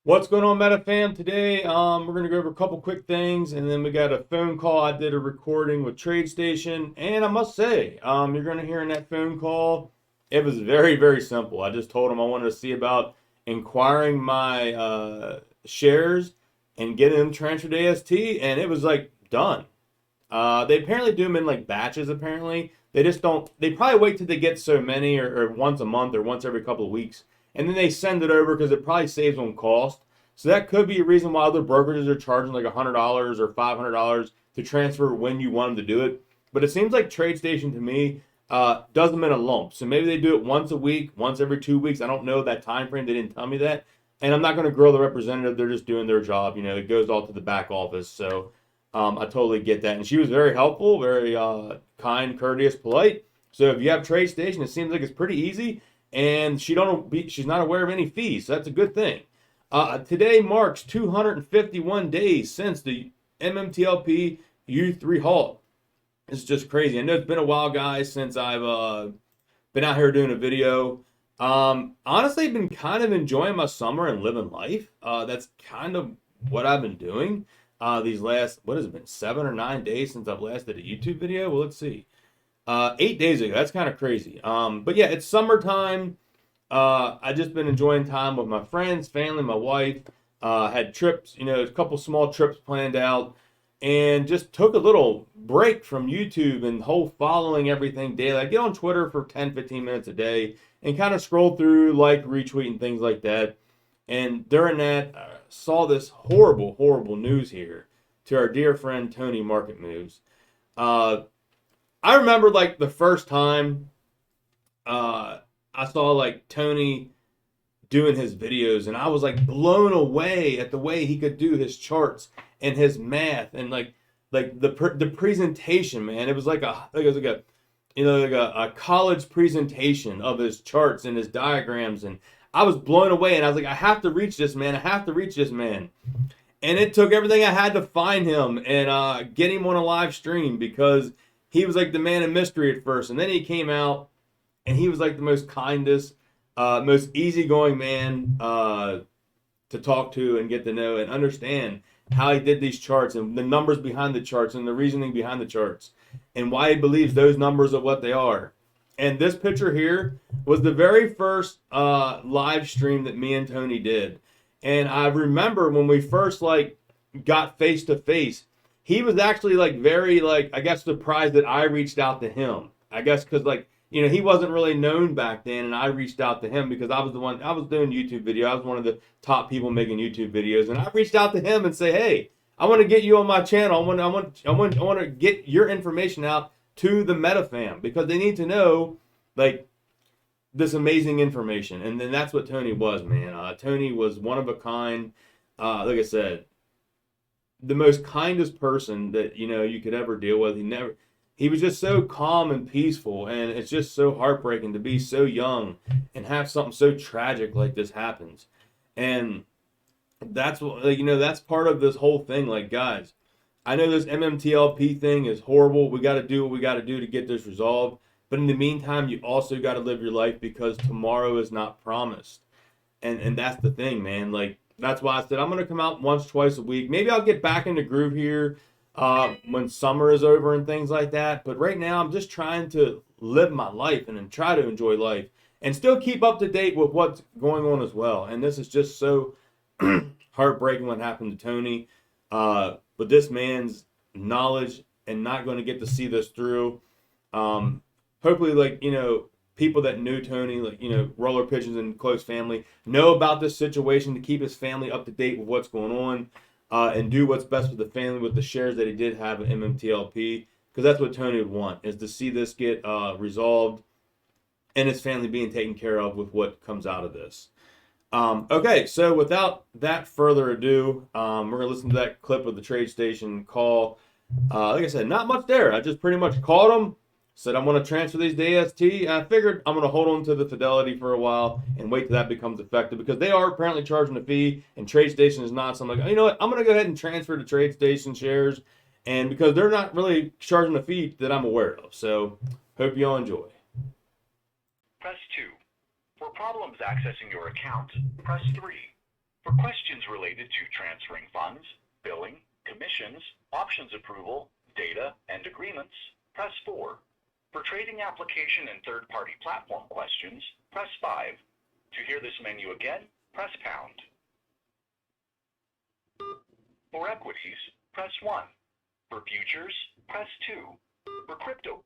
What's going on, Meta fam? Today, we're going to go over a couple quick things, and then we got a phone call. I did a recording with TradeStation, and I must say, you're going to hear in that phone call, it was very, very simple. I just told them I wanted to see about inquiring my shares and getting them transferred to AST, and it was like done. They apparently do them in like batches. Apparently, they just don't. They probably wait till they get so many, or once a month, or once every couple of weeks, and then they send it over because it probably saves on cost. So that could be a reason why other brokerages are charging like $100 or $500 to transfer when you want them to do it. But it seems like TradeStation to me does them in a lump. So maybe they do it once a week, once every 2 weeks. I don't know that time frame. They didn't tell me that, and I'm not going to grill the representative. They're just doing their job. It goes all to the back office. So I totally get that. And she was very helpful, very kind, courteous, polite. So if you have TradeStation, it seems like it's pretty easy, and she's not aware of any fees. So that's a good thing. Today marks 251 days since the MMTLP U3 halt. It's just crazy. I know it's been a while, guys, since I've been out here doing a video. Honestly, I've been kind of enjoying my summer and living life. That's kind of what I've been doing these last, what has it been, 7 or 9 days since I've last did a YouTube video? Well, let's see. 8 days ago. That's kind of crazy. But yeah, it's summertime. I just been enjoying time with my friends, family, my wife. Had trips, a couple small trips planned out, and just took a little break from YouTube and whole following everything daily. I get on Twitter for 10, 15 minutes a day and kind of scroll through, like, retweet, and things like that. And during that, I saw this horrible, horrible news here to our dear friend Tony Market Moves. I remember like the first time I saw like Tony doing his videos, and I was like blown away at the way he could do his charts and his math and like the presentation, man. It was like a college presentation of his charts and his diagrams, and I was blown away, and I was like, I have to reach this man. I have to reach this man. And it took everything I had to find him and get him on a live stream because he was like the man of mystery at first. And then he came out and he was like the most kindest, most easygoing man to talk to and get to know and understand how he did these charts and the numbers behind the charts and the reasoning behind the charts and why he believes those numbers are what they are. And this picture here was the very first live stream that me and Tony did. And I remember when we first like got face to face, he was actually like very like, I guess, surprised that I reached out to him. I guess because like, he wasn't really known back then, and I reached out to him because I was doing YouTube video. I was one of the top people making YouTube videos, and I reached out to him and say, hey, I want to get you on my channel. I want to get your information out to the Meta fam because they need to know like this amazing information. And then that's what Tony was, man. Tony was one of a kind. Like I said, the most kindest person that you could ever deal with. He was just so calm and peaceful, and it's just so heartbreaking to be so young and have something so tragic like this happens. And that's what, like, that's part of this whole thing. Like, guys, I know this MMTLP thing is horrible. We got to do what we got to do to get this resolved. But in the meantime, you also got to live your life because tomorrow is not promised. And that's the thing, man. Like, that's why I said I'm going to come out once, twice a week. Maybe I'll get back in the groove here when summer is over and things like that. But right now, I'm just trying to live my life and then try to enjoy life and still keep up to date with what's going on as well. And this is just so heartbreaking what happened to Tony. But this man's knowledge and not going to get to see this through. Hopefully, like, people that knew Tony, like, roller pigeons and close family, know about this situation to keep his family up to date with what's going on and do what's best for the family with the shares that he did have at MMTLP. Because that's what Tony would want, is to see this get resolved and his family being taken care of with what comes out of this. Okay, so without that further ado, we're going to listen to that clip of the TradeStation call. Like I said, not much there. I just pretty much called him, said I'm going to transfer these to AST. I figured I'm going to hold on to the Fidelity for a while and wait till that becomes effective because they are apparently charging a fee and TradeStation is not. So I'm like, you know what? I'm going to go ahead and transfer to TradeStation shares, and because they're not really charging a fee that I'm aware of. So hope you all enjoy. Press 2. For problems accessing your account, press 3. For questions related to transferring funds, billing, commissions, options approval, data, and agreements, press 4. For trading application and third-party platform questions, press 5. To hear this menu again, press pound. For equities, press 1. For futures, press 2. For crypto.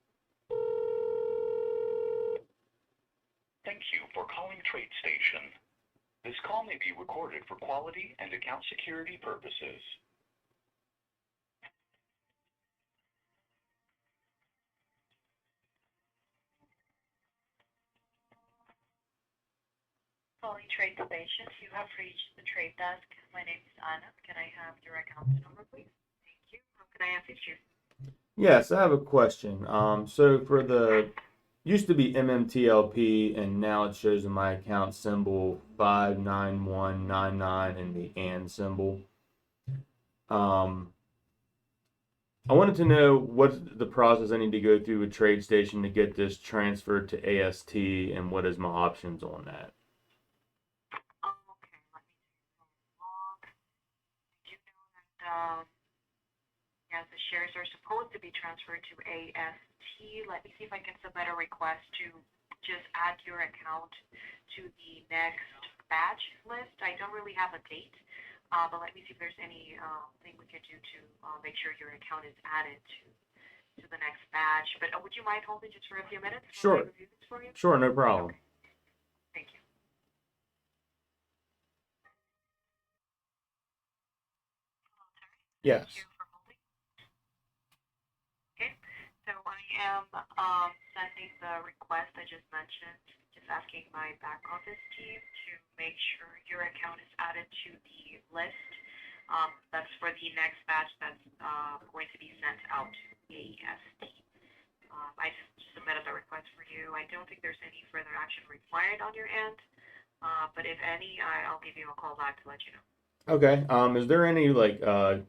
Thank you for calling TradeStation. This call may be recorded for quality and account security purposes. Calling TradeStation, you have reached the trade desk. My name is Anna. Can I have your account number, please? Thank you. How can I assist you? Yes, I have a question. So for the used to be MMTLP, and now it shows in my account symbol 59199 and the and symbol. I wanted to know what's the process I need to go through with TradeStation to get this transferred to AST, and what is my options on that? Oh, okay. Let me log. Did you know that yes, the shares are supposed to be transferred to AST? Let me see if I can submit a request to just add your account to the next batch list. I don't really have a date, but let me see if there's any thing we could do to make sure your account is added to the next batch. But would you mind holding just for a few minutes while Sure. I review this for you? Sure, no problem. Okay. Thank you. Yes. Thank you for holding. Okay, so I am sending the request I just mentioned, just asking my back office team to make sure your account is added to the list. That's for the next batch that's going to be sent out to AST. I just submitted the request for you. I don't think there's any further action required on your end, but if any, I'll give you a call back to let you know. Okay. Is there any like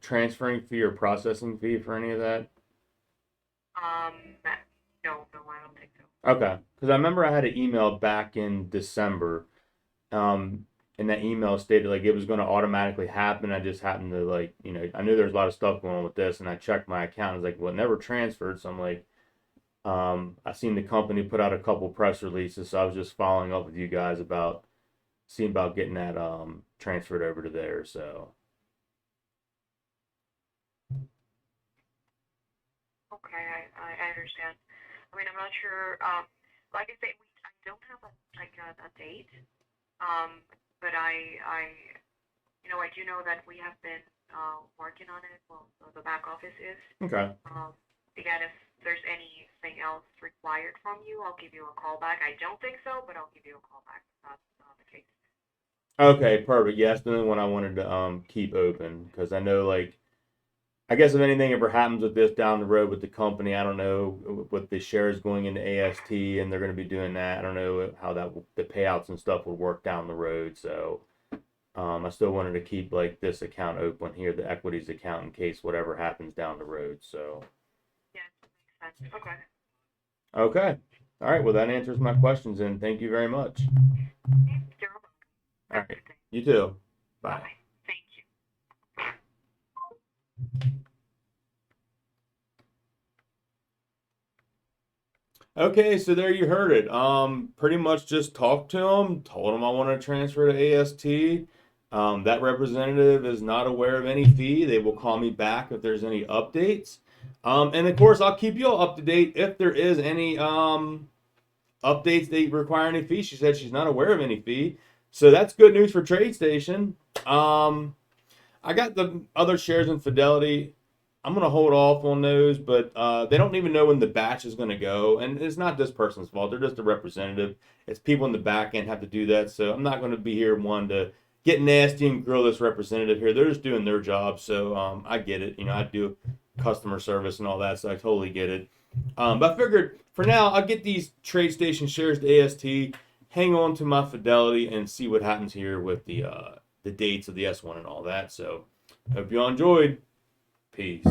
transferring fee or processing fee for any of that? Um, no, I don't think so. Okay. Because I remember I had an email back in December, um, and that email stated like it was going to automatically happen. I just happened to like, I knew there was a lot of stuff going on with this, and I checked my account. I was like, well, it never transferred. So I'm like, I seen the company put out a couple press releases, so I was just following up with you guys about seeing about getting that transferred over to there. So Okay, I understand. I mean, I'm not sure. Like I say, I don't have a date. Um, but I do know that we have been working on it. Well, the back office is. okay. Again, if there's anything else required from you, I'll give you a call back. I don't think so, but I'll give you a call back if that's the case. Okay, perfect. Yeah, that's the only one I wanted to keep open because I know like I guess if anything ever happens with this down the road with the company, I don't know with the shares going into AST and they're going to be doing that. I don't know how the payouts and stuff would work down the road. So I still wanted to keep like this account open here, the equities account, in case whatever happens down the road. So Yeah, makes sense. Okay. okay, all right. Well, that answers my questions, and thank you very much. You're welcome. All Have a right, good day. you too. Bye Bye. bye. Thank you. Okay, so there you heard it. Pretty much just talked to him, told him I want to transfer to AST. That representative is not aware of any fee. They will call me back if there's any updates. And of course, I'll keep you all up to date if there is any updates that require any fee. She said she's not aware of any fee, so that's good news for TradeStation. I got the other shares in Fidelity. I'm gonna hold off on those, but they don't even know when the batch is gonna go, and it's not this person's fault. They're just a representative. It's people in the back end have to do that, so I'm not gonna be here one to get nasty and grill this representative here. They're just doing their job, so I get it. I do customer service and all that, so I totally get it. But I figured for now I'll get these TradeStation shares to AST, hang on to my Fidelity, and see what happens here with the dates of the S1 and all that. So hope you all enjoyed. Peace.